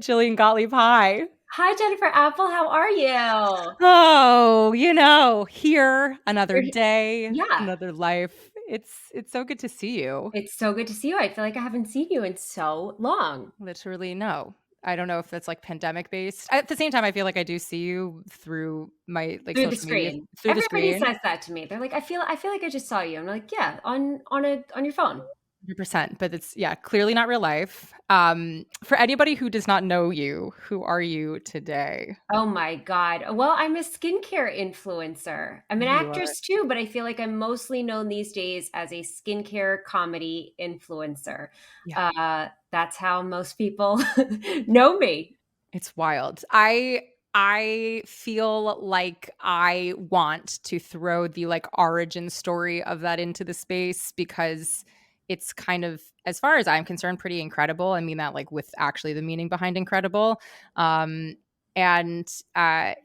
Jillian Gottlieb. Hi. Hi, Jennifer Apple. How are you? Oh, here another You're, day, yeah, another life. It's so good to see you. it's so good to see you. I feel like I haven't seen you in so long. Literally, no. I don't know if that's like pandemic based. At the same time, I feel like I do see you through my like Through the social media, screen. through the Everybody screen. says that to me. They're like, I feel like I just saw you. I'm like, yeah, on your phone. 100%, but it's clearly not real life. For anybody who does not know you, who are you today? Oh my God. Well, I'm a skincare influencer. I'm an You are. actress too, but I feel like I'm mostly known these days as a skincare comedy influencer. Yeah. That's how most people know me. It's wild. I feel like I want to throw the like origin story of that into the space because it's kind of, as far as I'm concerned, pretty incredible. I mean that like with actually the meaning behind incredible. Um and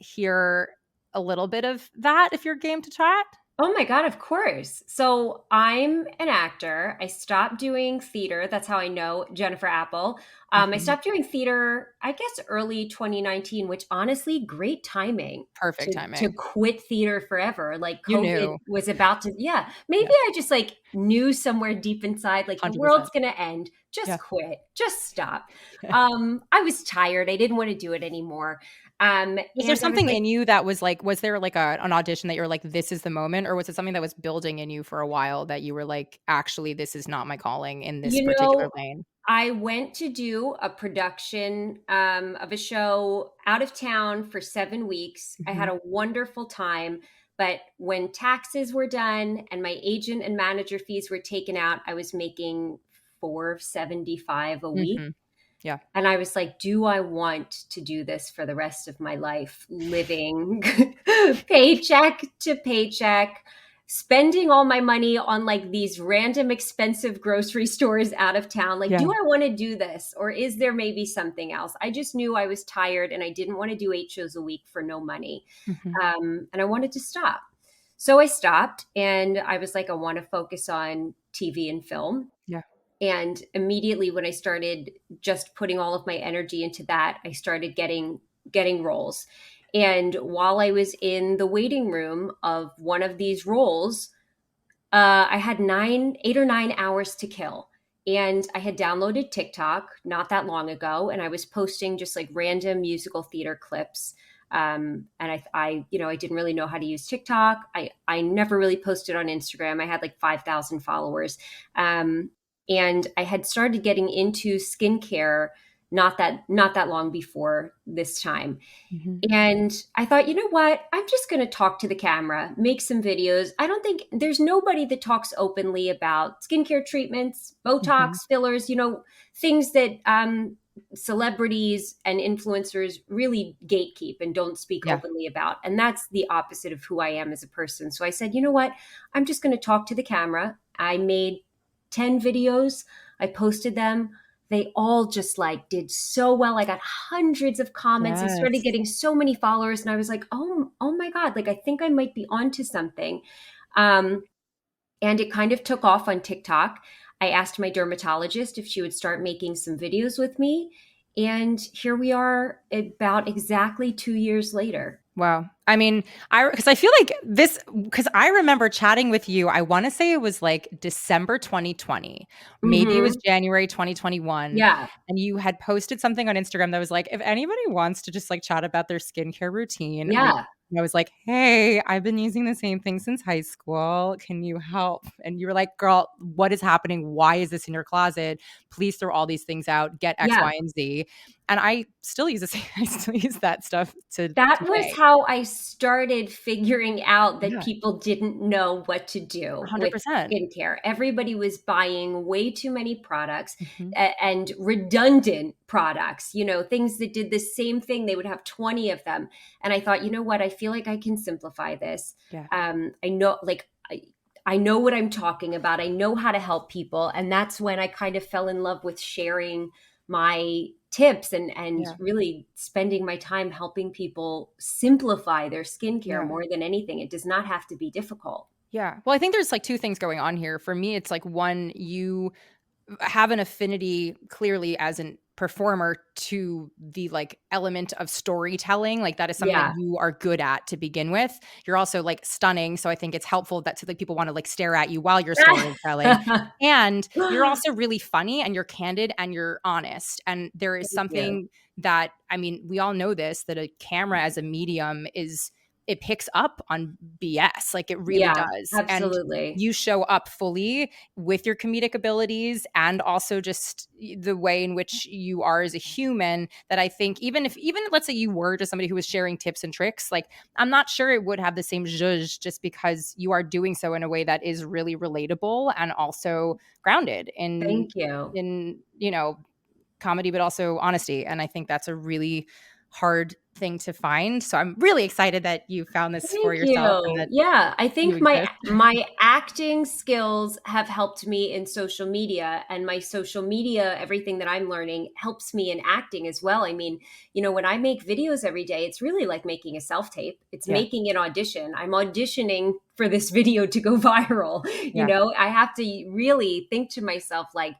hear a little bit of that if you're game to chat. Oh my God, of course. So I'm an actor. I stopped doing theater. That's how I know Jennifer Apple. I Mhm. stopped doing theater, I guess, early 2019, which honestly, great timing Perfect to timing. quit theater forever. Like You COVID knew. was about to, yeah, maybe Yeah. I just like knew somewhere deep inside, like the world's 100%. going to end. Yeah. Just quit, just stop. Yeah. I was tired. I didn't want to do it anymore. Was there And I was something like, in you that was like, was there like an audition that you were like, this is the moment? Or was it something that was building in you for a while that you were like, actually, this is not my calling in this you particular know, lane? I went to do a production of a show out of town for 7 weeks. I had Mhm. a wonderful time. But when taxes were done and my agent and manager fees were taken out, I was making 475 a week. Mhm. Yeah. And I was like, do I want to do this for the rest of my life, living paycheck to paycheck, spending all my money on like these random expensive grocery stores out of town? Like, Yeah. do I want to do this? Or is there maybe something else? I just knew I was tired and I didn't want to do 8 shows a week for no money. Mhm. And I wanted to stop. So I stopped and I was like, I want to focus on TV and film. Yeah. And immediately when I started just putting all of my energy into that, I started getting roles. And while I was in the waiting room of one of these roles, I had 8 or 9 hours to kill. And I had downloaded TikTok not that long ago, and I was posting just like random musical theater clips. And I didn't really know how to use TikTok. I never really posted on Instagram. I had like 5,000 followers. Um, and I had started getting into skincare not that long before this time. Mhm. And I thought, you know what? I'm just going to talk to the camera, make some videos. I don't think there's nobody that talks openly about skincare treatments, Botox, Mhm. fillers, things that celebrities and influencers really gatekeep and don't speak Yeah. openly about. And that's the opposite of who I am as a person. So I said, you know what? I'm just going to talk to the camera. I made 10 videos, I posted them. They all just like did so well. I got hundreds of comments. I started Yes. getting so many followers, and I was like, oh my God, like I think I might be onto something. Um, and it kind of took off on TikTok. I asked my dermatologist if she would start making some videos with me. And here we are about exactly 2 years later. Wow. I mean, because I feel like this, because I remember chatting with you. I want to say it was like December 2020, maybe it was Hmm. January 2021, Yeah. and you had posted something on Instagram that was like, if anybody wants to just like chat about their skincare routine, we. Yeah. I was like, hey, I've been using the same thing since high school. Can you help? And you were like, girl, what is happening? Why is this in your closet? Please throw all these things out, get X, Yeah. Y, and Z. And I still use the same, I still use that stuff to That was today. how I started figuring out that Yeah, people didn't know what to do with 100%. skincare. Everybody was buying way too many products Mhm. and redundant products, things that did the same thing. They would have 20 of them. And I thought, you know what? I feel like I can simplify this. Yeah, I know, like, I know what I'm talking about. I know how to help people. And that's when I kind of fell in love with sharing my tips and yeah, really spending my time helping people simplify their skincare yeah, more than anything. It does not have to be difficult. yeah. Well, I think there's, like, 2 things going on here. For me, it's, like, 1, you have an affinity clearly as an performer to the like element of storytelling. Like that is something that Yeah. you are good at to begin with. You're also like stunning. So I think it's helpful that to like people want to like stare at you while you're storytelling. And you're also really funny and you're candid and you're honest. And there is Thank you. something that, I mean, we all know this, that a camera as a medium is, it picks up on BS. Like it really Yeah, does. And absolutely. you show up fully with your comedic abilities and also just the way in which you are as a human, that I think even let's say you were just somebody who was sharing tips and tricks, like I'm not sure it would have the same zhuzh, just because you are doing so in a way that is really relatable and also grounded Thank you. in comedy, but also honesty. And I think that's a really hard thing to find. So I'm really excited that you found this for Thank yourself and you. that Yeah, I you think my exist. my acting skills have helped me in social media, and my social media, everything that I'm learning helps me in acting as well. I mean, when I make videos every day, it's really like making a self-tape. It's Yeah. making an audition. I'm auditioning for this video to go viral. Yeah. I have to really think to myself like,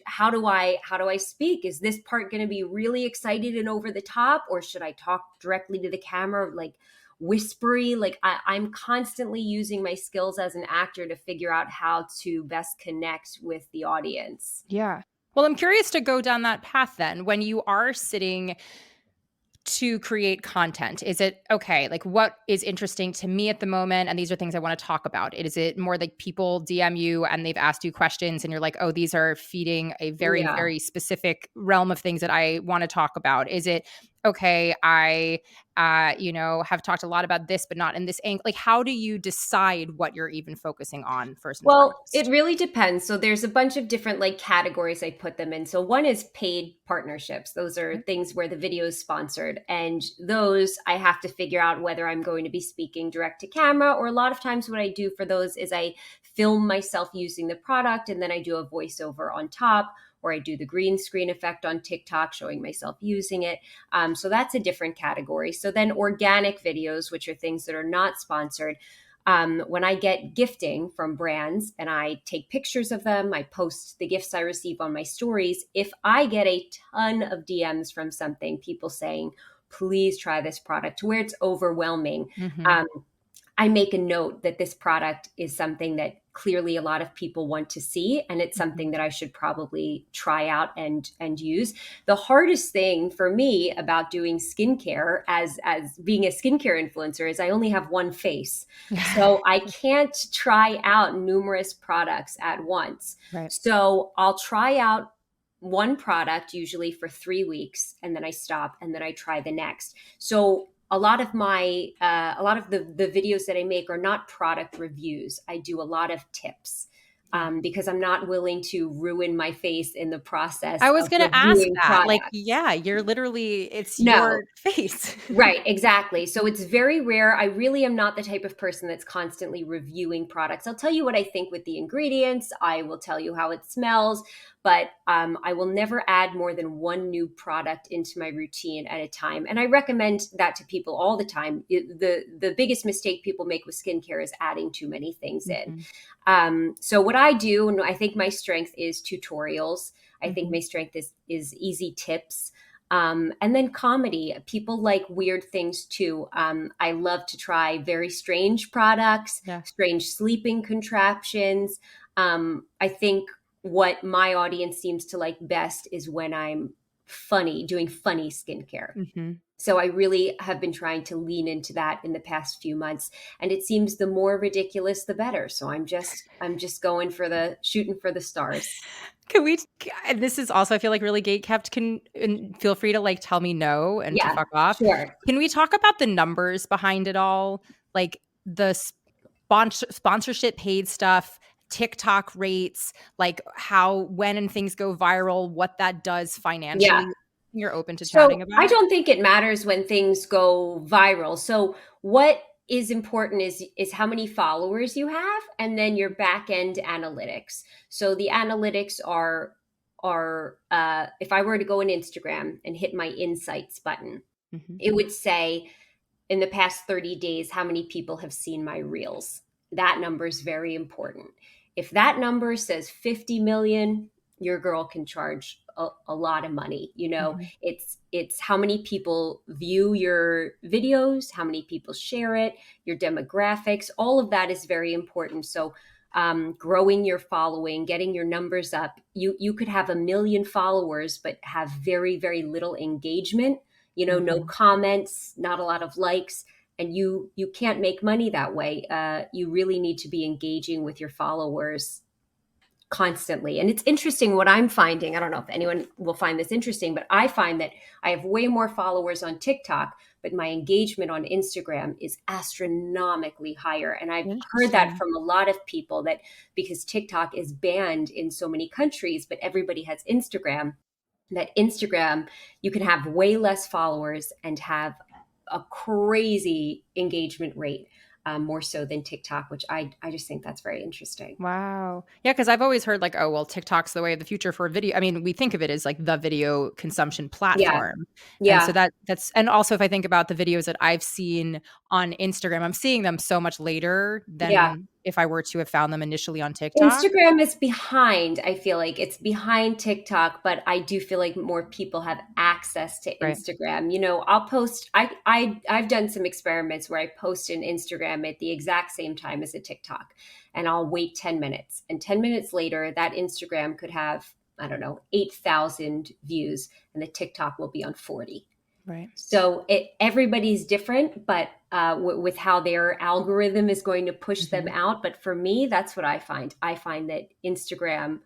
how do I speak? Is this part going to be really excited and over the top, or should I talk directly to the camera like whispery? Like I'm constantly using my skills as an actor to figure out how to best connect with the audience. Yeah. Well, I'm curious to go down that path then. When you are sitting to create content, is it okay, like what is interesting to me at the moment and these are things I want to talk about? Is it more like people DM you and they've asked you questions and you're like, oh, these are feeding a very Yeah. very specific realm of things that I want to talk about? Is it okay, I have talked a lot about this but not in this angle? Like how do you decide what you're even focusing on first and Well, it foremost? really depends. So there's a bunch of different like categories I put them in. So one is paid partnerships. Those are things where the video is sponsored. And those I have to figure out whether I'm going to be speaking direct to camera, or a lot of times what I do for those is I film myself using the product and then I do a voiceover on top, or I do the green screen effect on TikTok showing myself using it. So that's a different category. So then organic videos, which are things that are not sponsored. When I get gifting from brands and I take pictures of them, I post the gifts I receive on my stories. If I get a ton of DMs from something, people saying, please try this product, to where it's overwhelming, Mm-hmm. um, I make a note that this product is something that clearly a lot of people want to see, and it's Mm-hmm. something that I should probably try out and use. The hardest thing for me about doing skincare as being a skincare influencer is I only have one face. So I can't try out numerous products at once. Right. So I'll try out one product usually for 3 weeks, and then I stop and then I try the next. So a lot of the videos that I make are not product reviews. I do a lot of tips, Yeah. because I'm not willing to ruin my face in the process I was of gonna ask reviewing that. Like, products. yeah, you're literally, it's No, your face. right, exactly. So it's very rare. I really am not the type of person that's constantly reviewing products. I'll tell you what I think with the ingredients. I will tell you how it smells, but I will never add more than one new product into my routine at a time. And I recommend that to people all the time. The biggest mistake people make with skincare is adding too many things in. Mhm, So what I do, and I think my strength is tutorials. I think mhm. my strength is easy tips. And then comedy. People like weird things too. I love to try very strange products, Yeah. strange sleeping contraptions. I think what my audience seems to like best is when I'm funny, doing funny skincare. Mhm. So I really have been trying to lean into that in the past few months, and it seems the more ridiculous the better. So I'm just going for the shooting for the stars. Can we and this is also I feel like really gate kept. Can and feel free to, like, tell me no and to Yeah, fuck off. sure. Can we talk about the numbers behind it all? Like, the sponsorship paid stuff, TikTok rates, like, how when and things go viral, what that does Yeah. financially. You're open to chatting So I about? don't think it matters when things go viral. So what is important is how many followers you have, and then your back end analytics. So the analytics are if I were to go on Instagram and hit my insights button, Mhm. it would say in the past 30 days how many people have seen my reels. That number is very important. If that number says 50 million, your girl can charge a lot of money. Mhm. It's how many people view your videos, how many people share it, your demographics, all of that is very important. So growing your following, getting your numbers up. You could have 1 million followers, but have very, very little engagement, no Mhm. comments, not a lot of likes. And you can't make money that way. You really need to be engaging with your followers constantly. And it's interesting what I'm finding. I don't know if anyone will find this interesting, but I find that I have way more followers on TikTok, but my engagement on Instagram is astronomically higher. And I've heard that Interesting. from a lot of people, that because TikTok is banned in so many countries, but everybody has Instagram, that Instagram, you can have way less followers and have a crazy engagement rate, more so than TikTok, which I just think that's very interesting. Wow. Yeah, because 'cause I've always heard like, "Oh, well, TikTok's the way of the future for video." I mean, we think of it as like the video consumption Yeah. platform. And so Yeah. that's and also if I think about the videos that I've seen on Instagram, I'm seeing them so much later Yeah. than if I were to have found them initially on TikTok. Instagram is behind. I feel like it's behind TikTok, but I do feel like more people have access to Right. Instagram. I'll post. I've done some experiments where I post an Instagram at the exact same time as a TikTok, and I'll wait 10 minutes, and 10 minutes later, that Instagram could have, I don't know, 8,000 views, and the TikTok will be on 40. Right. So everybody's different, but with how their algorithm is going to push them Mhm. out. But for me, that's what I find. I find that Instagram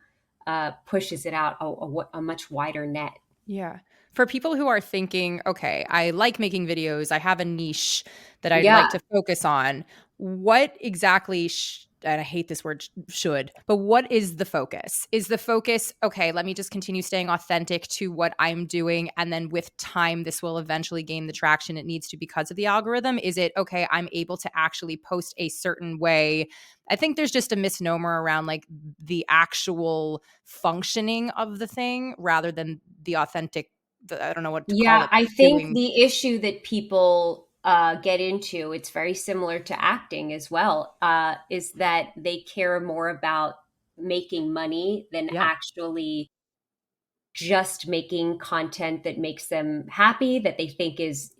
pushes it out a much wider net. Yeah. For people who are thinking, "Okay, I like making videos. I have a niche that I'd Yeah, like to focus on." What exactly and I hate this word should, but what is the focus? Is the focus, "Okay, let me just continue staying authentic to what I'm doing, and then with time, this will eventually gain the traction it needs to because of the algorithm?" Is it, "Okay, I'm able to actually post a certain way?" I think there's just a misnomer around, like, the actual functioning of the thing rather than the authentic I don't know what to call yeah. it, I think doing. the issue that people get into, it's very similar to acting as well, is that they care more about making money than Yeah, actually just making content that makes them happy, that they think is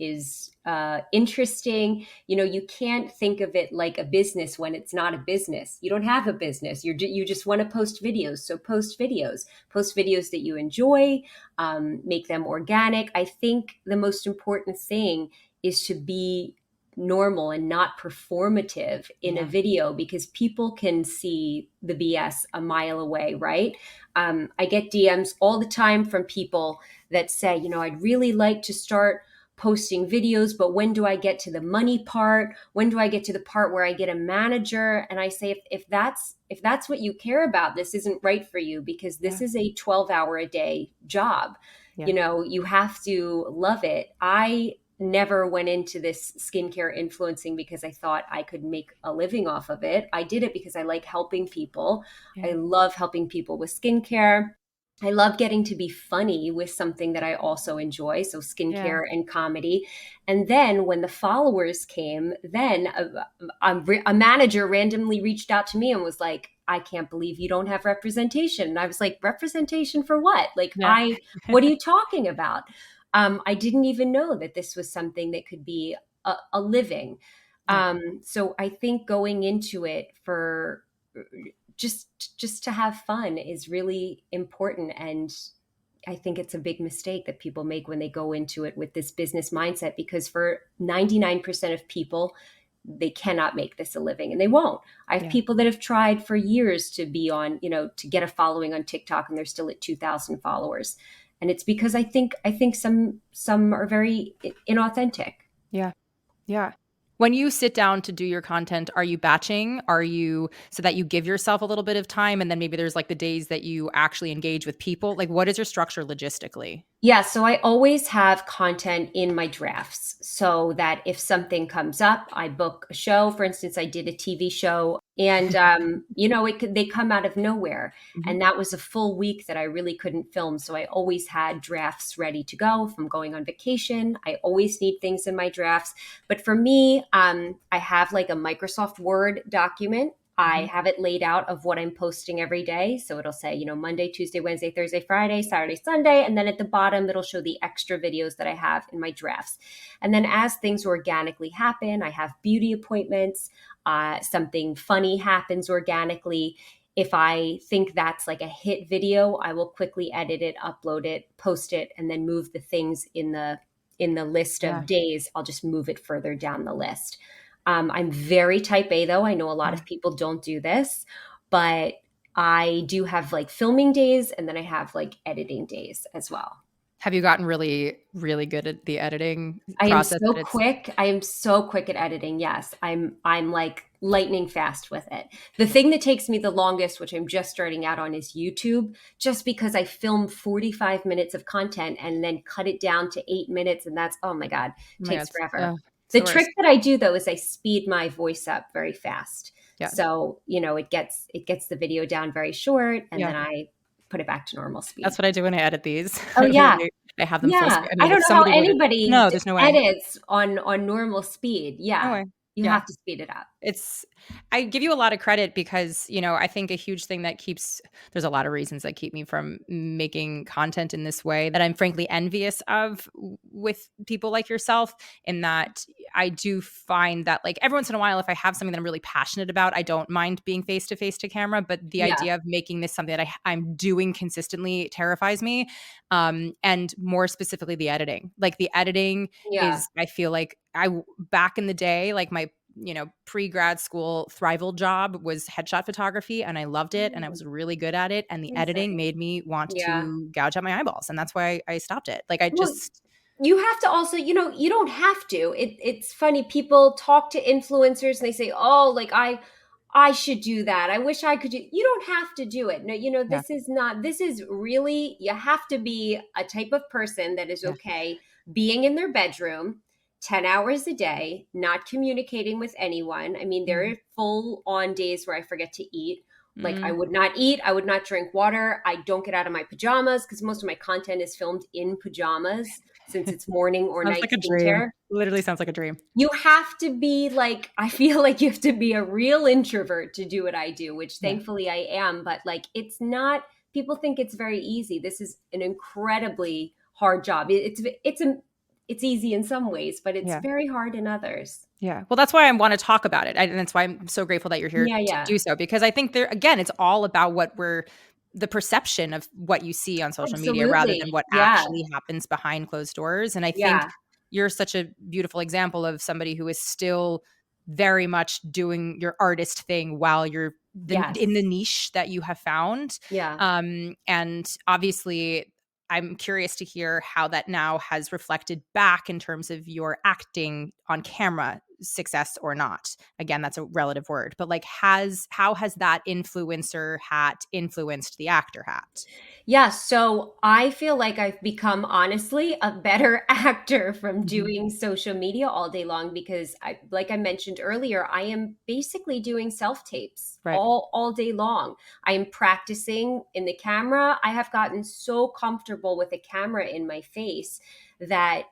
interesting. You can't think of it like a business when it's not a business. You don't have a business. You just want to post videos, so post videos that you enjoy, make them organic. I think the most important thing is to be normal and not performative in a yeah, video, because people can see the BS a mile away, right? I get DMs all the time from people that say, I'd really like to start posting videos, but when do I get to the money part? When do I get to the part where I get a manager? And I say, if that's what you care about, this isn't right for you, because this yeah, is a 12-hour a day job. yeah, You have to love it. I never went into this skincare influencing because I thought I could make a living off of it. I did it because I like helping people. I yeah, love helping people with skincare. I love getting to be funny with something that I also enjoy, so yeah, skincare and comedy. And then when the followers came, then a manager randomly reached out to me and was like, "I can't believe you don't have representation." And I was like, "Representation for what? Like, yeah, what are you talking about?" I didn't even know that this was something that could be a living. yeah, So I think going into it for just to have fun is really important. And I think it's a big mistake that people make when they go into it with this business mindset, because for 99% of people, they cannot make this a living, and they won't. I have yeah. people that have tried for years to be on, to get a following on TikTok, and they're still at 2,000 followers. And it's because I think some are very inauthentic. Yeah. Yeah. When you sit down to do your content, are you batching? Are you so that you give yourself a little bit of time and then maybe there's like the days that you actually engage with people? Like what is your structure logistically? Yeah, so I always have content in my drafts so that if something comes up, I book a show. For instance, I did a TV show, and they come out of nowhere, Mhm. and that was a full week that I really couldn't film. So I always had drafts ready to go. If I'm going on vacation, I always need things in my drafts. But for me, I have like a Microsoft Word document. I Mhm. have it laid out of what I'm posting every day. So it'll say, Monday, Tuesday, Wednesday, Thursday, Friday, Saturday, Sunday. And then at the bottom, it'll show the extra videos that I have in my drafts. And then as things organically happen, I have beauty appointments, something funny happens organically. If I think that's like a hit video, I will quickly edit it, upload it, post it, and then move the things in the list Yeah. of days. I'll just move it further down the list. I'm very type A though. I know a lot Yeah. of people don't do this, but I do have like filming days and then I have like editing days as well. Have you gotten really, really good at the editing I am process so that it's quick. I am so quick at editing. Yes, I'm like lightning fast with it. The thing that takes me the longest, which I'm just starting out on, is YouTube, just because I film 45 minutes of content and then cut it down to 8 minutes, and that's, oh my God, oh my god, takes forever. it's The the trick worst. that I do though is I speed my voice up very fast. Yeah. So, it gets the video down very short and Yeah. then I put it back to normal speed. That's what I do when I edit these. Oh I yeah. literally I have them full Yeah, screen. I I mean, don't if know how somebody would've anybody no, there's no way. edits on normal speed. Yeah, No way. you Yeah. have to speed it up. It's I give you a lot of credit because, I think a huge thing that there's a lot of reasons that keep me from making content in this way that I'm frankly envious of with people like yourself, in that I do find that, like, every once in a while, if I have something that I'm really passionate about, I don't mind being face to face to camera, but the Yeah, idea of making this something that I'm doing consistently terrifies me. And more specifically, the editing. Like, the editing yeah. is, I feel like back in the day, like, my pre-grad school thrival job was headshot photography, and I loved it and I Mm, was really good at it, and the editing amazing. made me want Yeah. to gouge out my eyeballs, and that's why I stopped it. Like, I Well, just you have to also, you don't have to. It's funny. People talk to influencers and they say, "Oh, like I should do that. I wish I could do." You don't have to do it. No, yeah, this is not. This is really. You have to be a type of person that is yeah, okay being in their bedroom 10 hours a day, not communicating with anyone. I mean, there mhm, are full on days where I forget to eat. Like I mm. would not eat, I would not drink water. I don't get out of my pajamas because most of my content is filmed in pajamas since it's morning or Sounds night like a dream. skincare. Literally sounds like a dream. You have to be like, I feel like you have to be a real introvert to do what I do, which Yeah, thankfully I am. But like, it's not, people think it's very easy. This is an incredibly hard job. It's easy in some ways, but it's yeah. very hard in others. Yeah. Well, that's why I wanna talk about it, and that's why I'm so grateful that you're here Yeah, to yeah. do so, because I think there again, it's all about the perception of what you see on social media rather than Absolutely. what Yeah. actually happens behind closed doors, and I think Yeah. you're such a beautiful example of somebody who is still very much doing your artist thing while you're in the Yes. niche that you have found, Yeah. and obviously I'm curious to hear how that now has reflected back in terms of your acting on camera success or not. Again, that's a relative word, but like how has that influencer hat influenced the actor hat? Yeah, so I feel like I've become honestly a better actor from Mhm. doing social media all day long because like I mentioned earlier, I am basically doing self-tapes Right. all day long. I am practicing in the camera. I have gotten so comfortable with a camera in my face that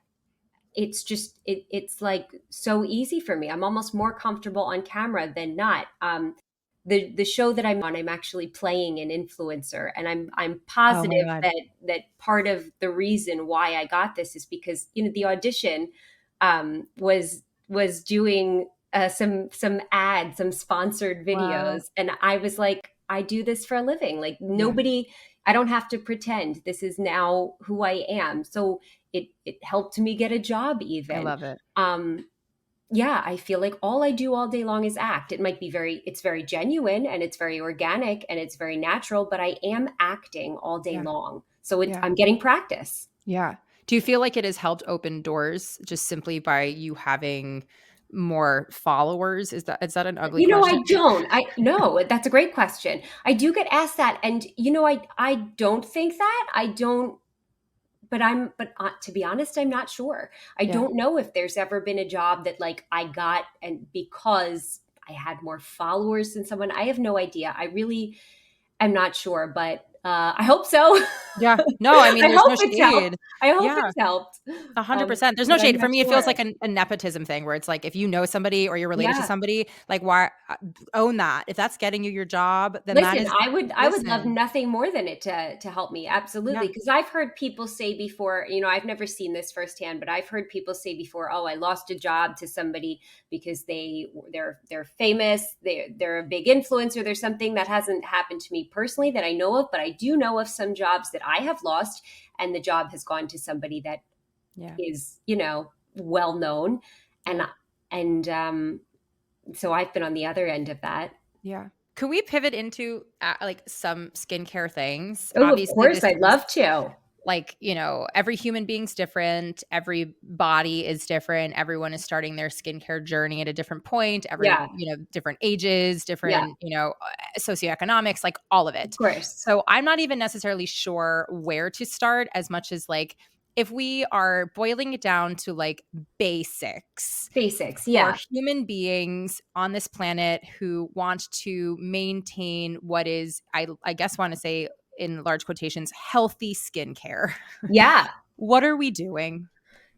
it's like so easy for me. I'm almost more comfortable on camera than not. The show that I'm on, I'm actually playing an influencer, and I'm Oh my positive god. that part of the reason why I got this is because the audition was doing some ads, some sponsored Wow. videos, and I was like, I do this for a living. Like Yeah, nobody, I don't have to pretend. This is now who I am. So it helped me get a job I even. love it. Um, yeah, I feel like all I do all day long is act. It might be it's very genuine and it's very organic and it's very natural, but I am acting all day Yeah, long. So yeah, I'm getting practice. yeah. Do you feel like it has helped open doors just simply by you having more followers? Is that an ugly I question? don't. I No, that's a great question. I do get asked that, and I don't think that. I don't. But to be honest, I'm not sure. I Yeah, don't know if there's ever been a job that like I got and because I had more followers than someone. I have no idea. I really am not sure, but I hope so. Yeah. No, I mean, I there's hope no it's helped. shade. I hope Yeah. it's helped. 100%. There's no But I'm shade. For not me, it feels sure. like a nepotism thing where it's like if you know somebody or you're related to Yeah. somebody, like why own that. If that's getting you your job, then that Listen, is I would love listen. nothing more than it to help me. Absolutely. Yeah. Because I've heard people say before, I've never seen this firsthand, but I've heard people say before, "Oh, I lost a job to somebody because they're famous, they're a big influencer, there's something." That hasn't happened to me personally that I know of, but I do know of some jobs that I have lost and the job has gone to somebody that Yeah. is, well known. And Yeah. and so I've been on the other end of that. Yeah. Could we pivot into like some skincare things? Oh, of Obviously, course, this I'd is love to. like, every human being's different, every body is different, everyone is starting their skincare journey at a different point, Yeah. different ages, Yeah. different, socioeconomics, like all of Of it. course. So I'm not even necessarily sure where to start as much as like if we are boiling it down to like basics Basics. for Yeah. human beings on this planet who want to maintain what is, I guess, want to say in large quotations, healthy skincare. Yeah. What are we doing?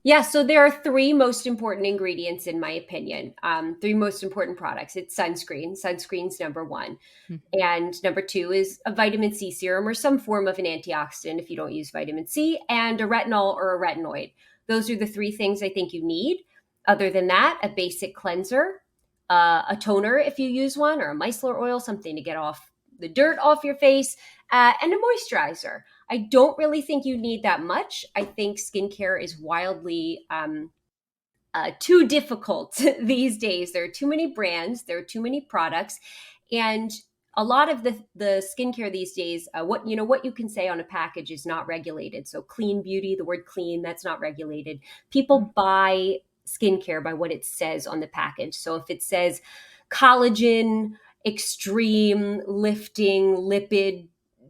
Yeah. So there are three most important ingredients, in my opinion. Three most important products. It's sunscreen. Sunscreen's number one. Mhm. And number two is a vitamin C serum or some form of an antioxidant if you don't use vitamin C, and a retinol or a retinoid. Those are the three things I think you need. Other than that, a basic cleanser, a toner if you use one, or a micellar oil, something to get off the dirt off your face, and a moisturizer. I don't really think you need that much. I think skincare is wildly too difficult these days. There are too many brands, there are too many products, and a lot of the skincare these days, what you can say on a package is not regulated. So clean beauty, the word clean, that's not regulated. Mm, People buy skincare by what it says on the package. So if it says collagen, extreme lifting, lipid,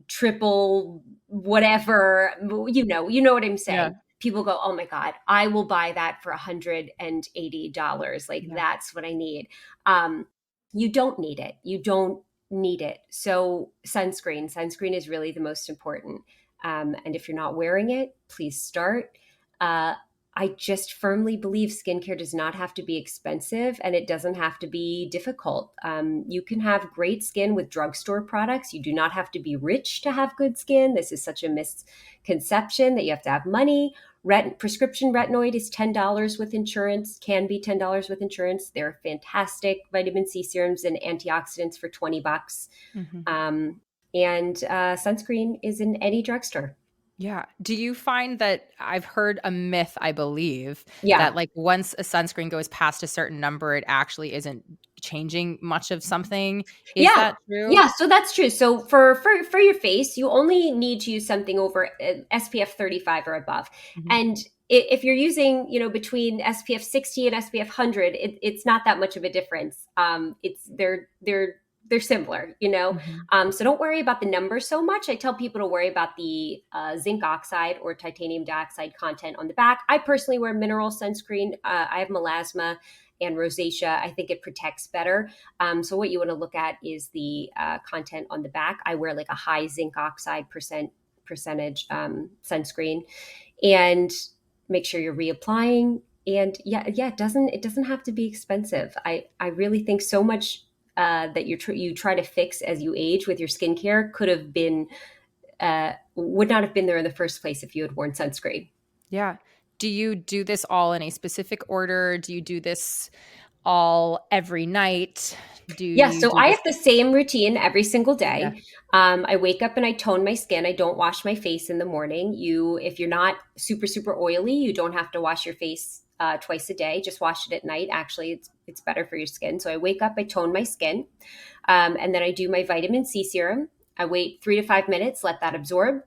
triple, whatever, you know what I'm yeah, saying. People go, "Oh my God, I will buy that for $180. Like yeah, that's what I need." Um, you don't need it. You don't need it. So sunscreen is really the most important. And if you're not wearing it, please start. Uh, I just firmly believe skincare does not have to be expensive and it doesn't have to be difficult. You can have great skin with drugstore products. You do not have to be rich to have good skin. This is such a misconception that you have to have money. Prescription retinoid is $10 with insurance, can be $10 with insurance. They're fantastic vitamin C serums and antioxidants for $20. mhm. Um, and sunscreen is in any drugstore. Yeah. Do you find that I've heard a myth, I believe, Yeah. that like once a sunscreen goes past a certain number, it actually isn't changing much of something? Is Yeah. that true? Yeah, so that's true. So for your face, you only need to use something over SPF 35 or above. Mhm. And if you're using, between SPF 60 and SPF 100, it's not that much of a difference. It's they're similar, Mhm. So don't worry about the number so much. I tell people to worry about the zinc oxide or titanium dioxide content on the back. I personally wear mineral sunscreen. I have melasma and rosacea. I think it protects better. So what you want to look at is the content on the back. I wear like a high zinc oxide percentage sunscreen, and make sure you're reapplying. And yeah, it doesn't have to be expensive. I really think so much that you try to fix as you age with your skincare could have been would not have been there in the first place if you had worn sunscreen. Yeah. Do you do this all in a specific order? Do you do this all every night? Do Yeah, you so do I this? have the same routine every single Yeah. day. I wake up and I tone my skin. I don't wash my face in the morning. If you're not super super oily, you don't have to wash your face twice a day. Just wash it at night. Actually, it's better for your skin. So I wake up, I tone my skin, and then I do my vitamin C serum. I wait 3 to 5 minutes, let that absorb.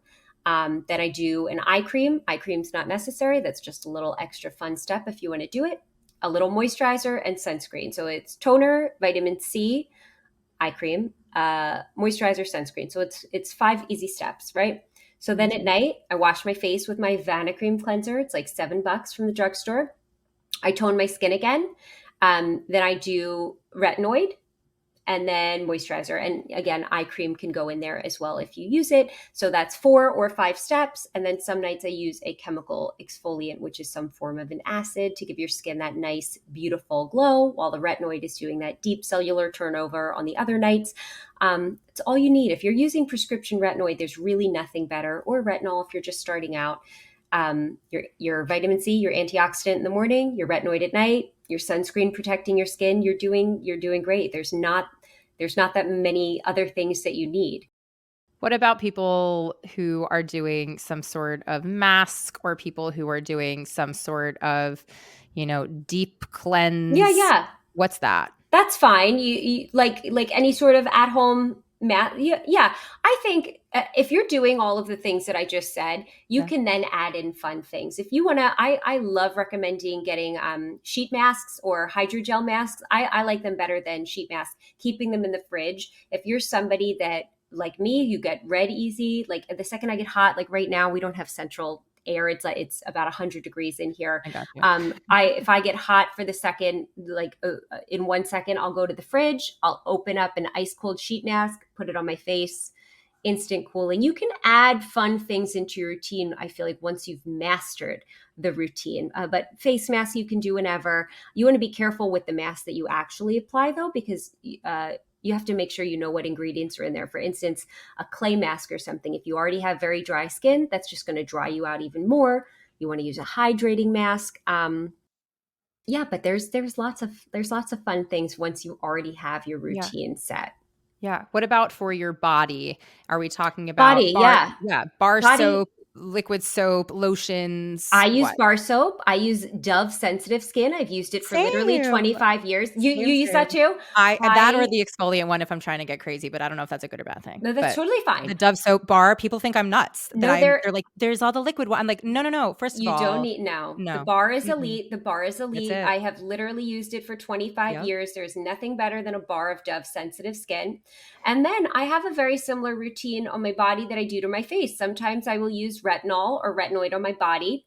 Then I do an eye cream. Eye cream's not necessary. That's just a little extra fun step if you want to do it. A little moisturizer and sunscreen. So it's toner, vitamin C, eye cream, moisturizer, sunscreen. So it's 5 easy steps, right? So then at Mhm. night, I wash my face with my Cream cleanser. It's like $7 from the drugstore. I tone my skin again. Then I do retinoid, and then moisturizer. And again, eye cream can go in there as well if you use it. So that's 4 or 5 steps. And then some nights I use a chemical exfoliant, which is some form of an acid to give your skin that nice, beautiful glow, while the retinoid is doing that deep cellular turnover on the other nights. It's all you need. If you're using prescription retinoid, there's really nothing better, or retinol if you're just starting out. Your vitamin C, your antioxidant in the morning, your retinoid at night, your sunscreen protecting your skin, you're doing great. There's not that many other things that you need. What about people who are doing some sort of mask or people who are doing some sort of, deep Yeah, cleanse? yeah. What's that? That's fine. You like any sort of at home math. Yeah, yeah. I think if you're doing all of the things that I just said, you Yeah. can then add in fun things. If you want to, I love recommending getting sheet masks or hydrogel masks. I like them better than sheet masks. Keeping them in the fridge. If you're somebody that like me, you get red easy. Like the second I get hot, like right now, we don't have central air. It's about 100 degrees in here. I got you. If I get hot for the second, like in 1 second, I'll go to the fridge, I'll open up an ice cold sheet mask, put it on my face, instant cooling. You can add fun things into your routine, I feel like, once you've mastered the routine. But face masks you can do whenever. You want to be careful with the mask that you actually apply, though, because you have to make sure you know what ingredients are in there. For instance, a clay mask or something, if you already have very dry skin, that's just going to dry you out even more. You want to use a hydrating mask. Yeah, but there's lots of fun things once you already have your Yeah. routine set. Yeah. What about for your body? Are we talking about Body, yeah. bar Body, soap, liquid soap, I lotions? use What? bar soap. I use Dove sensitive skin. I've used it for literally Same. 25 years. You Same, use that same. too? I that or I the exfoliant one if I'm trying to get crazy, but I don't know if that's a good or bad thing. No, that's But totally fine. the Dove soap bar, people think I'm nuts that No, they're like, "There's all the liquid one." I'm like, "No, no, no. First of you don't all, need, no. The no. bar is Mm-mm. elite. The bar is That's elite. it." I have literally used it for 25 Yep. years. There's nothing better than a bar of Dove sensitive skin. And then I have a very similar routine on my body that I do to my face. Sometimes I will use retinol or retinoid on my body,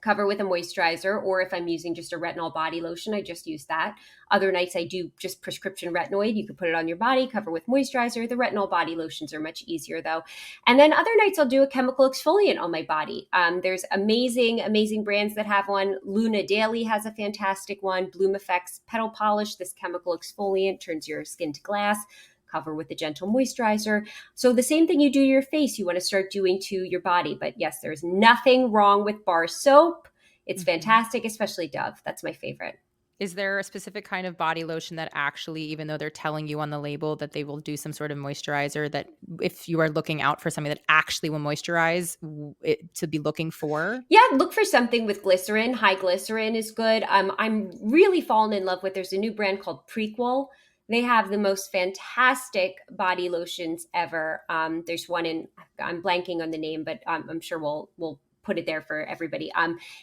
cover with a moisturizer, or if I'm using just a retinol body lotion, I just use that. Other nights I do just prescription retinoid. You can put it on your body, cover with moisturizer. The retinol body lotions are much easier though. And then other nights I'll do a chemical exfoliant on my body. There's amazing brands that have one. Luna Daily has a fantastic one. Bloom Effects Petal Polish, this chemical exfoliant turns your skin to glass. Cover with a gentle moisturizer. So the same thing you do to your face, you want to start doing to your body. But yes, there's nothing wrong with bar soap. It's Mhm. fantastic, especially Dove. That's my favorite. Is there a specific kind of body lotion that actually, even though they're telling you on the label that they will do some sort of moisturizer, that if you are looking out for something that actually will moisturize, to be looking for? Yeah, look for something with glycerin. High glycerin is good. I'm really fallen in love with. There's a new brand called Prequel. They have the most fantastic body lotions ever. There's one in, I'm blanking on the name, but I'm sure we'll put it there for everybody.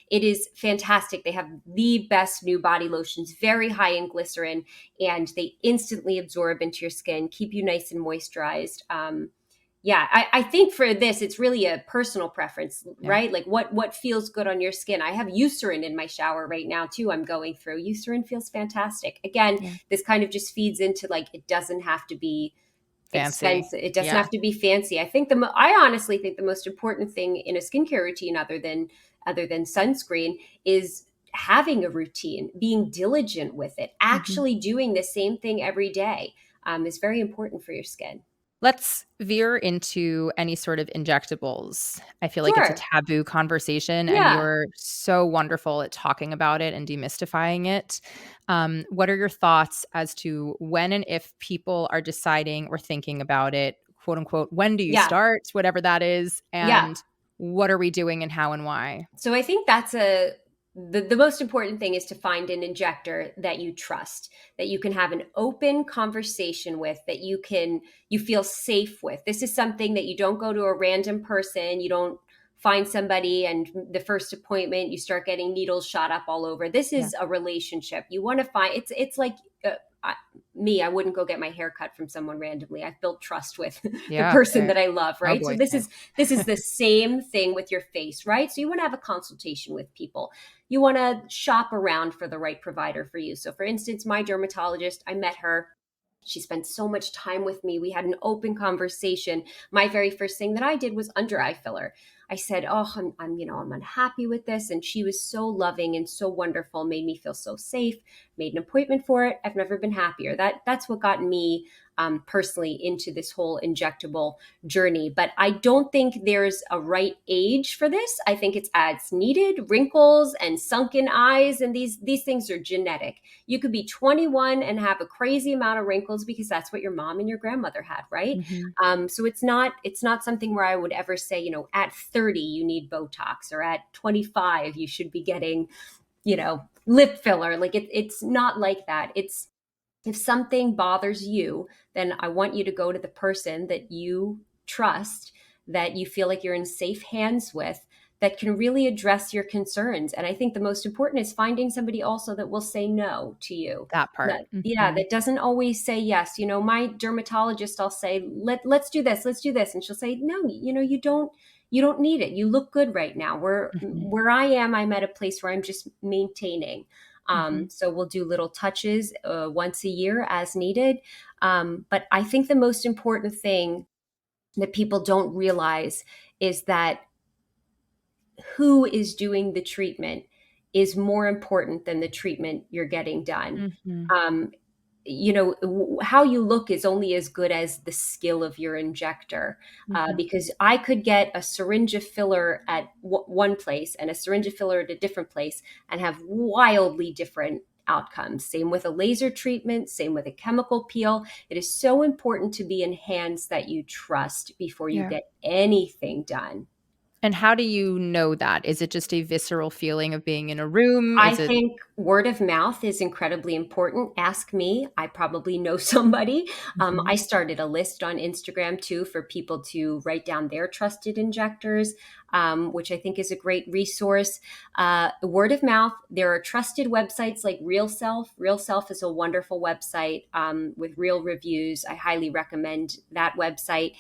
It is fantastic. They have the best new body lotions, very high in glycerin, and they instantly absorb into your skin, keep you nice and moisturized. Yeah, I think for this, it's really a personal preference, Yeah. right? Like what feels good on your skin. I have Eucerin in my shower right now too. I'm going through. Eucerin feels fantastic. Again, Yeah. this kind of just feeds into like it doesn't have to be Fancy. expensive. It doesn't Yeah. have to be fancy. I honestly think the most important thing in a skincare routine, other than sunscreen, is having a routine, being diligent with it, Mhm. actually doing the same thing every day, is very important for your skin. Let's veer into any sort of injectables. I feel like it's a Sure. taboo conversation, and Yeah. you're so wonderful at talking about it and demystifying it. What are your thoughts as to when and if people are deciding or thinking about it, quote unquote, when do you Yeah. start, whatever that is, Yeah. and what are we doing and how and why? So I think that's the most important thing is to find an injector that you trust, that you can have an open conversation with, that you feel safe with. This is something that you don't go to a random person, you don't find somebody and the first appointment you start getting needles shot up all over. This Yeah. is a relationship. You want to find it's like I, I wouldn't go get my hair cut from someone randomly. I've built trust with the Yeah. person that I love, Oh right? So boy. this Same. is this is the same thing with your face, right? So you want to have a consultation with people. You want to shop around for the right provider for you. So for instance, my dermatologist, I met her She spent so much time with me. We had an open conversation. My very first thing that I did was under eye filler. I said, "Oh, I'm unhappy with this," and she was so loving and so wonderful. Made me feel so safe. Made an appointment for it. I've never been happier. That's what got me personally into this whole injectable journey. But I don't think there's a right age for this. I think it's as needed. Wrinkles and sunken eyes, and these things are genetic. You could be 21 and have a crazy amount of wrinkles because that's what your mom and your grandmother had, right? Mhm. So it's not something where I would ever say, at 30 you need Botox, or at 25 you should be getting, lip filler. Like it's not like that. It's if something bothers you, then I want you to go to the person that you trust, that you feel like you're in safe hands with, that can really address your concerns. And I think the most important is finding somebody also that will say no to you. That part. That, yeah, Mhm. that doesn't always say yes. My dermatologist, I'll say, let's do this, let's do this. And she'll say, no, you don't need it. You look good right now. Mhm. Where I am, I'm at a place where I'm just maintaining. Mhm. So we'll do little touches once a year as needed. But I think the most important thing that people don't realize is that who is doing the treatment is more important than the treatment you're getting done. Mhm. Um, how you look is only as good as the skill of your injector, Mhm. because I could get a syringe of filler at one place and a syringe of filler at a different place and have wildly different outcomes. Same with a laser treatment, same with a chemical peel. It is so important to be in hands that you trust before you Yeah. get anything done. And how do you know that? Is it just a visceral feeling of being in a room? I Is it think word of mouth is incredibly important. Ask me. I probably know somebody. I Mhm. started a list on Instagram too for people to write down their trusted injectors, which I think is a great resource. Word of mouth. There are trusted websites like Real Self. Real Self is a wonderful website with real reviews. I highly recommend that website.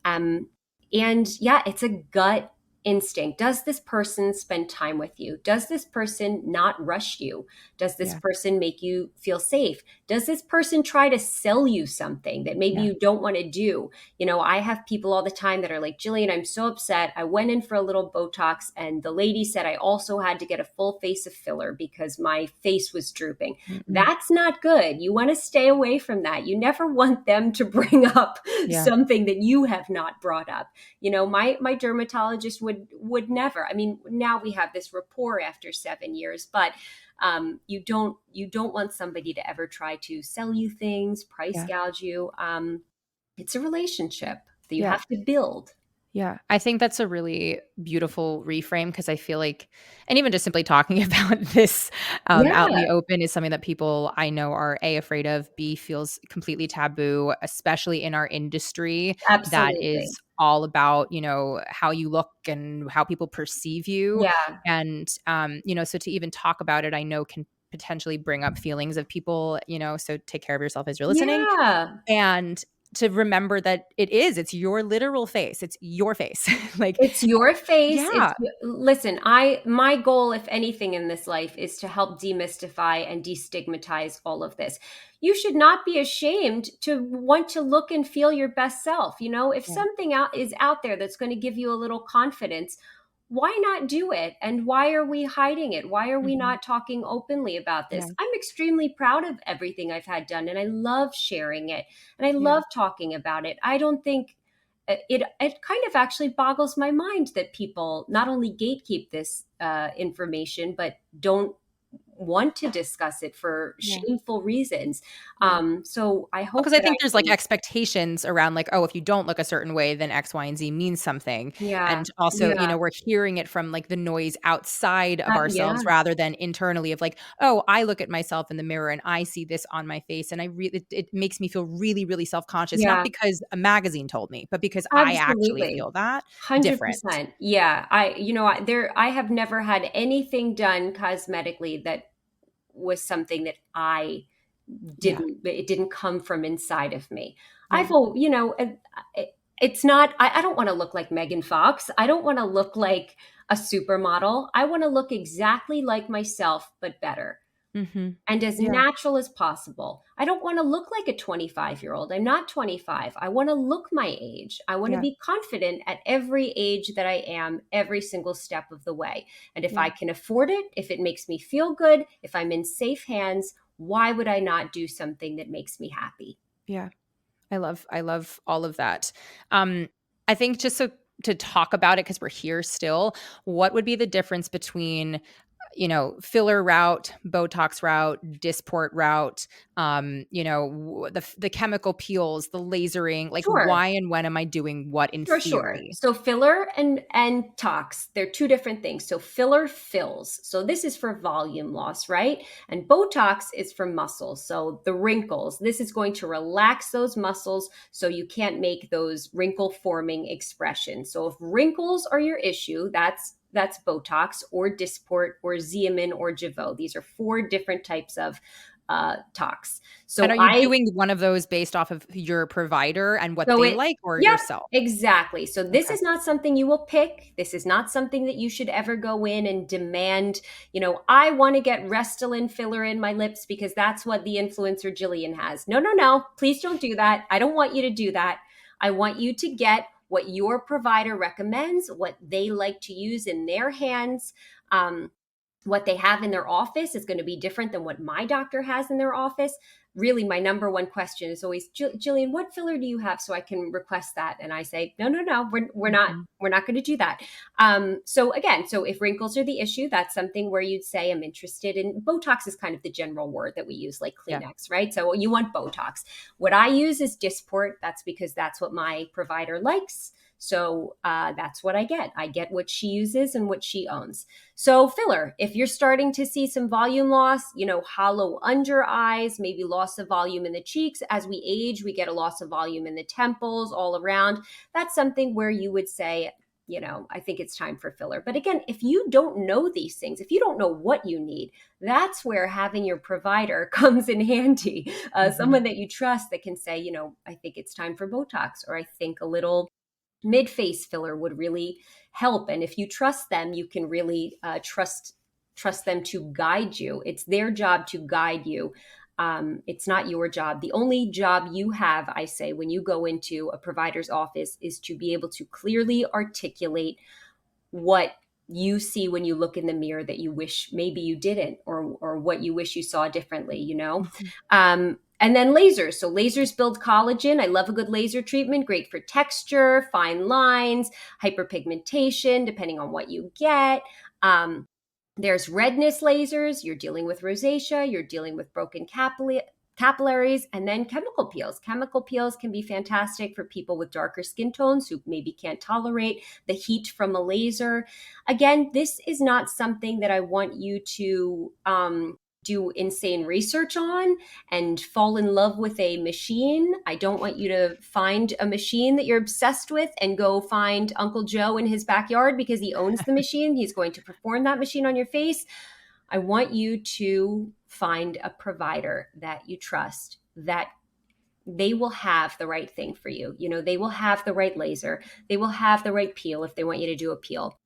Um, and yeah, it's a gut instinct. Does this person spend time with you? Does this person not rush you? Does this Yeah. person make you feel safe? Does this person try to sell you something that maybe Yeah. you don't want to do? I have people all the time that are like, Jillian, I'm so upset. I went in for a little Botox and the lady said I also had to get a full face of filler because my face was drooping. Mm-mm. That's not good. You want to stay away from that. You never want them to bring up Yeah. something that you have not brought up. My dermatologist would never. I mean, now we have this rapport after 7 years, but you don't want somebody to ever try to sell you things, price Yeah. gouge you. It's a relationship that you Yeah. have to build. Yeah, I think that's a really beautiful reframe because I feel like and even just simply talking about this, out in Yeah, the open is something that people I know are A, afraid of, B, feels completely taboo, especially in our industry that absolutely. is all about, how you look and how people perceive you, Yeah, and, so to even talk about it, I know can potentially bring up feelings of people, so take care of yourself as you're listening. yeah. And to remember that it's your literal face. It's your face. Like, It's your face. yeah. Listen, my goal, if anything in this life, is to help demystify and destigmatize all of this. You should not be ashamed to want to look and feel your best self. If Yeah. something is out there that's going to give you a little confidence, why not do it? And why are we hiding it? Why are we Mhm. not talking openly about Yeah. this? I'm extremely proud of everything I've had done, and I love sharing it, and I Yeah. love talking about it. I don't think it kind of actually boggles my mind that people not only gatekeep this information but don't want to discuss it for Yeah. shameful reasons. Yeah. So I Well, hope because I that I think there's, like, can. expectations around, like, oh, if you don't look a certain way, then X, Y, and Z means something. Yeah, And also, yeah, we're hearing it from, like, the noise outside of yeah, ourselves rather than internally of, like, "Oh, I look at myself in the mirror and I see this on my face, and I really it makes me feel really, really self-conscious, not yeah. because a magazine told me, but because I actually Absolutely. feel that different." 100%. Yeah. I have never had anything done cosmetically that was something that I Yeah. it didn't come from inside of me. Yeah. It's not, I don't want to look like Megan Fox. I don't want to look like a supermodel. I want to look exactly like myself, but better. Mhm. and as Yeah. natural as possible. I don't want to look like a 25-year-old. I'm not 25. I want to look my age. I want to Yeah. be confident at every age that I am, every single step of the way. And if I Yeah. can afford it, if it makes me feel good, if I'm in safe hands, why would I not do something that makes me happy? Yeah. I love all of that. Um, I think just so to talk about it because we're here still, what would be the difference between, filler route, Botox route, Dysport route, the chemical peels, the lasering, like Sure. why and when am I doing what in Sure. theory? So filler and tox, they're two different things. So filler fills. So this is for volume loss, right? And Botox is for muscles. So the wrinkles, this is going to relax those muscles so you can't make those wrinkle forming expressions. So if wrinkles are your issue, that's Botox or Dysport or Xeomin or Jeuveau. These are four different types of tox. And So are you I doing one of those based off of your provider and what So they it, like or yep, yourself? exactly. So this Okay. is not something you will pick. This is not something that you should ever go in and demand, I want to get Restylane filler in my lips because that's what the influencer Jillian has. No, no, no. Please don't do that. I don't want you to do that. I want you to get what your provider recommends, what they like to use in their hands. What they have in their office is going to be different than what my doctor has in their office. Really, my number one question is always, Jillian, what filler do you have so I can request that? And I say, no, no, no, Mhm. we're not going to do that. So again, so if wrinkles are the issue, that's something where you'd say, I'm interested in Botox is kind of the general word that we use, like Yeah. Kleenex, right? So you want Botox. What I use is Dysport. That's because that's what my provider likes. So that's what I get. I get what she uses and what she owns. So filler, if you're starting to see some volume loss, hollow under eyes, maybe loss of volume in the cheeks. As we age, we get a loss of volume in the temples all around. That's something where you would say, I think it's time for filler. But again, if you don't know these things, if you don't know what you need, that's where having your provider comes in handy. Mhm. Someone that you trust that can say, I think it's time for Botox, or I think a little mid-face filler would really help. And if you trust them, you can really trust them to guide you. It's their job to guide you. It's not your job. The only job you have, I say, when you go into a provider's office is to be able to clearly articulate what you see when you look in the mirror that you wish maybe you didn't, or what you wish you saw differently, Mhm. and then lasers. So lasers build collagen. I love a good laser treatment, great for texture, fine lines, hyperpigmentation depending on what you get. There's redness lasers. You're dealing with rosacea, you're dealing with broken capillaries, and then chemical peels. Chemical peels can be fantastic for people with darker skin tones who maybe can't tolerate the heat from a laser. Again, this is not something that I want you to do insane research on and fall in love with a machine. I don't want you to find a machine that you're obsessed with and go find Uncle Joe in his backyard because he owns the machine. He's going to perform that machine on your face. I want you to find a provider that you trust, that they will have the right thing for you. They will have the right laser. They will have the right peel if they want you to do a peel.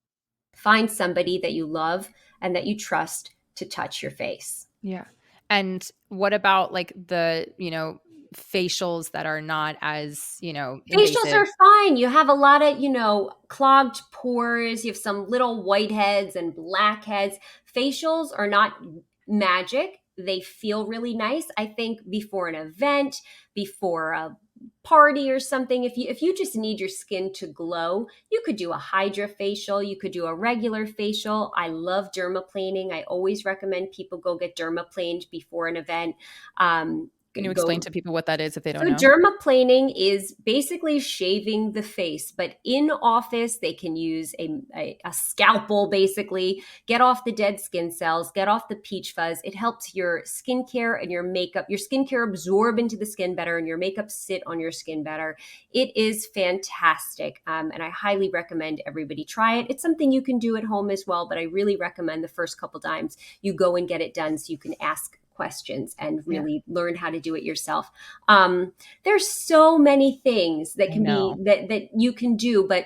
Find somebody that you love and that you trust to touch your face. Yeah. And what about like facials that are not as, Facials invasive? are fine. You have a lot of, clogged pores. You have some little whiteheads and blackheads. Facials are not magic. They feel really nice. I think before an event, before a party or something, if you just need your skin to glow, you could do a hydra facial, you could do a regular facial. I love dermaplaning. I always recommend people go get dermaplaned before an event. Can you explain Go to people what that is if they don't so know? dermaplaning is basically shaving the face, but in office they can use a scalpel, basically get off the dead skin cells, get off the peach fuzz. It helps your skincare and your skincare absorb into the skin better, and your makeup sit on your skin better. It is fantastic, and I highly recommend everybody try it. It's something you can do at home as well, but I really recommend the first couple times you go and get it done so you can ask questions and Yeah, really learn how to do it yourself. There's so many things that I can be know. that you can do, but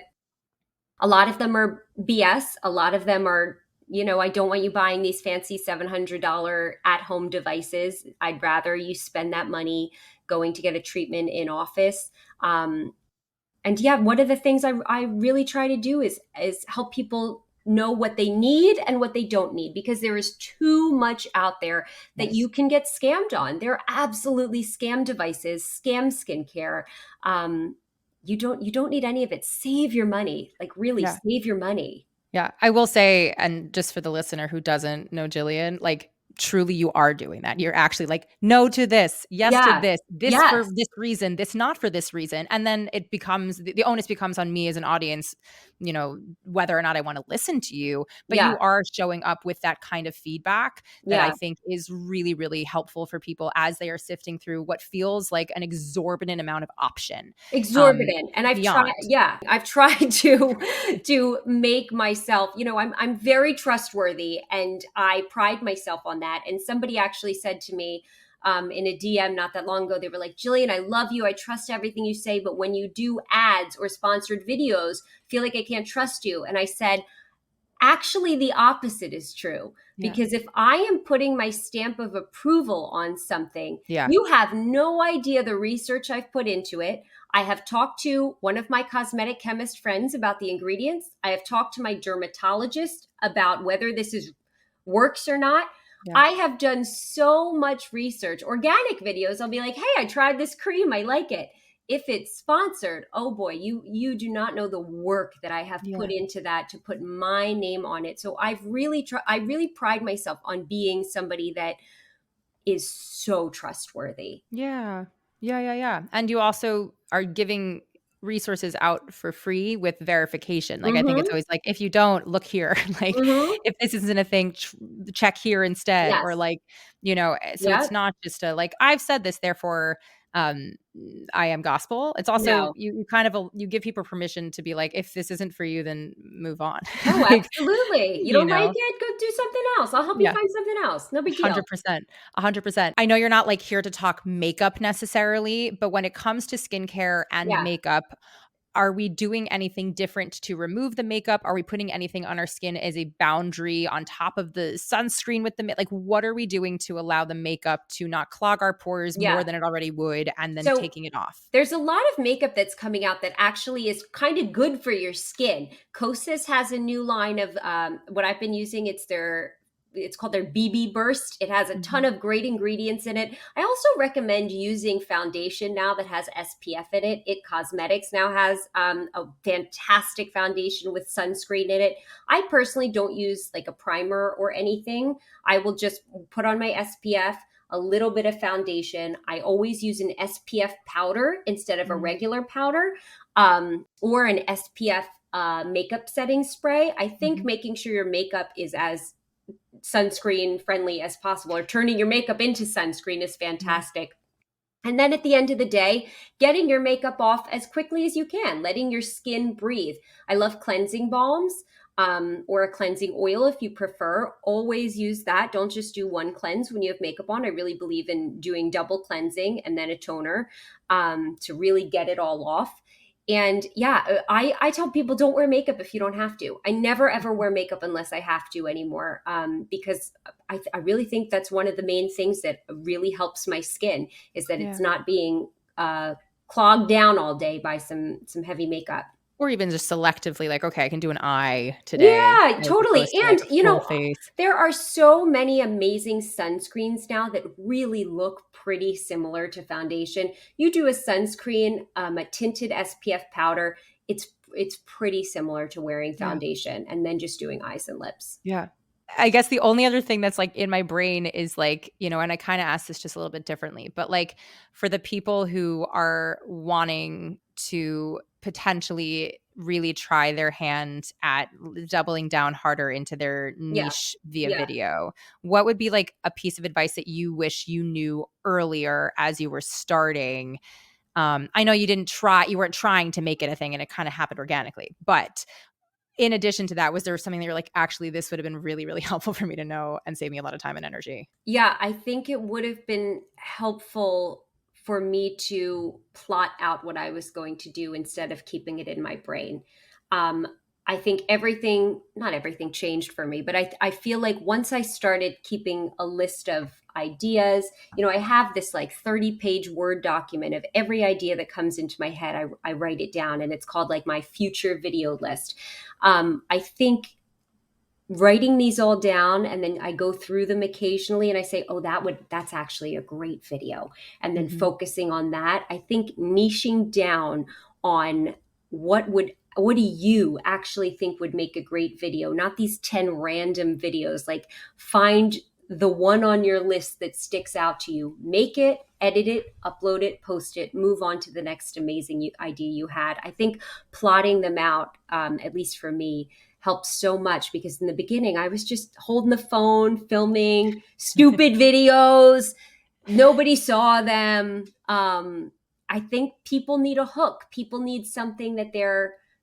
a lot of them are BS. A lot of them are I don't want you buying these fancy $700 at home devices. I'd rather you spend that money going to get a treatment in office. And yeah, one of the things I really try to do is help people know what they need and what they don't need, because there is too much out there that Yes. you can get scammed on. There are absolutely scam devices, scam skincare. Um, you don't need any of it. Save your money, like really Yeah. save your money. Yeah, I will say, and just for the listener who doesn't know Jillian, like truly you are doing that. You're actually like, no to this, yes to Yeah. this for Yes. this reason, this not for this reason. And then it becomes the onus becomes on me as an audience, whether or not I want to listen to you. But you Yeah. are showing up with that kind of feedback that I Yeah. think is really, really helpful for people as they are sifting through what feels like an exorbitant amount of option. Um, Exorbitant. And beyond. I've tried to make myself, I'm very trustworthy, and I pride myself on that. And somebody actually said to me, in a DM not that long ago, they were like, Jillian, I love you, I trust everything you say, but when you do ads or sponsored videos, I feel like I can't trust you. And I said, actually, the opposite is true. Yeah. Because if I am putting my stamp of approval on something, Yeah. you have no idea the research I've put into it. I have talked to one of my cosmetic chemist friends about the ingredients. I have talked to my dermatologist about whether this is works or not. Yeah. I have done so much research. Organic videos, I'll be like, "Hey, I tried this cream, I like it." If it's sponsored, oh boy, you do not know the work that I have put Yeah. into that to put my name on it. So I really pride myself on being somebody that is so trustworthy. Yeah. Yeah, yeah, yeah. And you also are giving resources out for free with verification. Like, I think it's Mhm. always like, if you don't, look here. Like, Mhm. if this isn't a thing, check here instead. Or Yes. like, so it's Yep. not just a like, I've said this, therefore um I am gospel. It's also No. you kind of you give people permission to be like, if this isn't for you, then move on. Oh, Like, absolutely. You you don't like know. it? Go do something else. I'll help you Yeah. find something else. No big deal. 100%, 100%. I know you're not, like, here to talk makeup necessarily, but when it comes to skincare and Yeah. makeup, are we doing anything different to remove the makeup? Are we putting anything on our skin as a boundary on top of the sunscreen with the ma like, what are we doing to allow the makeup to not clog our pores more Yeah. than it already would, and then So taking it off? there's a lot of makeup that's coming out that actually is kind of good for your skin. Kosas has a new line of what I've been using. It's called their BB Burst. It has a ton Mhm. of great ingredients in it. I also recommend using foundation now that has SPF in it. It Cosmetics now has a fantastic foundation with sunscreen in it. I personally don't use like a primer or anything. I will just put on my SPF, a little bit of foundation. I always use an SPF powder instead of a Mm, regular powder, or an SPF makeup setting spray. I think mhm, making sure your makeup is as sunscreen friendly as possible, or turning your makeup into sunscreen, is yeah, fantastic. And then at the end of the day, getting your makeup off as quickly as you can, letting your skin breathe. I love cleansing balms, or a cleansing oil if you prefer. Always use that. Don't just do one cleanse when you have makeup on. I really believe in doing double cleansing and then a toner, to really get it all off. And yeah, I tell people, don't wear makeup if you don't have to. I never ever mhm, wear makeup unless I have to anymore, because I really think that's one of the main things that really helps my skin, is that it's yeah. not being clogged down all day by some heavy makeup. Or even just selectively like, "Okay, I can do an eye today," Yeah, as totally. opposed to, like, And a full face. there are so many amazing sunscreens now that really look pretty similar to foundation. You do a sunscreen, a tinted SPF powder, it's pretty similar to wearing Yeah. foundation and then just doing eyes and lips. Yeah. I guess the only other thing that's, like, in my brain is, like, and I kinda asked this just a little bit differently, but, like, for the people who are wanting to potentially really try their hand at doubling down harder into their Yeah. niche via Yeah. video, what would be, like, a piece of advice that you wish you knew earlier as you were starting? I know you weren't trying to make it a thing and it kinda happened organically, but in addition to that, was there something that you're like, "Actually, this would have been really, really helpful for me to know and save me a lot of time and energy?" Yeah, I think it would have been helpful for me to plot out what I was going to do instead of keeping it in my brain. Um, I think everything, not everything changed for me, but I feel like once I started keeping a list of ideas, I have this like 30-page Word document of every idea that comes into my head. I write it down, and it's called like my future video list. I think writing these all down, and then I go through them occasionally and I say, oh, that's actually a great video. And then Mhm. focusing on that, I think niching down on what do you actually think would make a great video, not these 10 random videos. Like, find the one on your list that sticks out to you, make it, edit it, upload it, post it, move on to the next amazing idea you had. I think plotting them out, at least for me, helped so much, because in the beginning I was just holding the phone, filming stupid videos. Nobody saw them. I think people need a hook. People need something that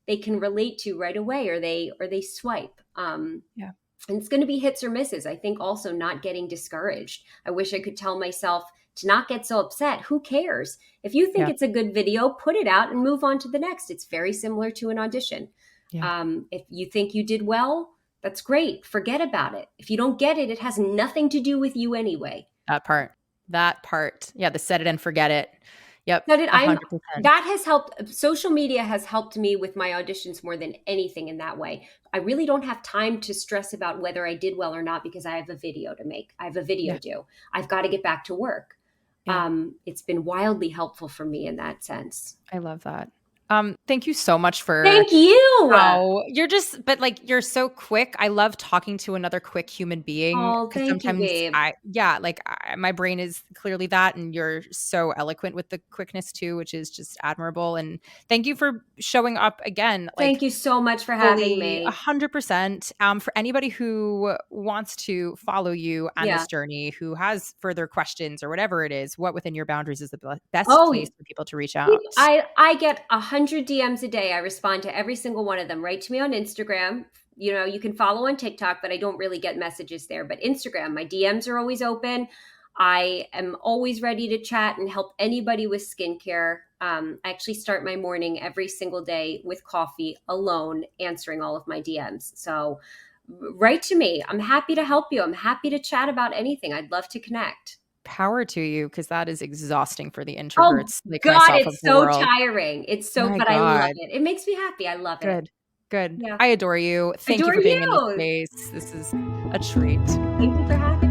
they can relate to right away, or they swipe. Yeah. And it's going to be hits or misses. I think also not getting discouraged. I wish I could tell myself to not get so upset. Who cares? If you think Yeah. it's a good video, put it out and move on to the next. It's very similar to an audition. Yeah. If you think you did well, that's great. Forget about it. If you don't get it, it has nothing to do with you anyway. That part. That part. Yeah, the set it and forget it. Yep, That it, I'm 100%. that has helped. Social media has helped me with my auditions more than anything in that way. I really don't have time to stress about whether I did well or not, because I have a video to make. I have a video Yeah. due. I've got to get back to work. Yeah. It's been wildly helpful for me in that sense. I love that. Thank you so much for Thank you. how but like you're so quick. I love talking to another quick human being, Oh, because thank you, sometimes babe. my brain is clearly that, and you're so eloquent with the quickness too, which is just admirable. And thank you for showing up again, Thank like you so much for having fully me. 100%. For anybody who wants to follow you on Yeah. this journey, who has further questions or whatever it is, what within your boundaries is the best Oh, place for people to reach out? I get 100 DMs a day. I respond to every single one of them. Write to me on Instagram. You can follow on TikTok, but I don't really get messages there. But Instagram, my DMs are always open. I am always ready to chat and help anybody with skincare. I actually start my morning every single day with coffee alone, answering all of my DMs. So write to me. I'm happy to help you. I'm happy to chat about anything. I'd love to connect. Power to you, because that is exhausting for the Oh introverts like God, myself of it's the so world. tiring. My But I love God. it. It makes me happy. I love it. Good. Good. Yeah. I adore you. Thank you Adore for being in this you. space. This is a treat. Thank you for having me.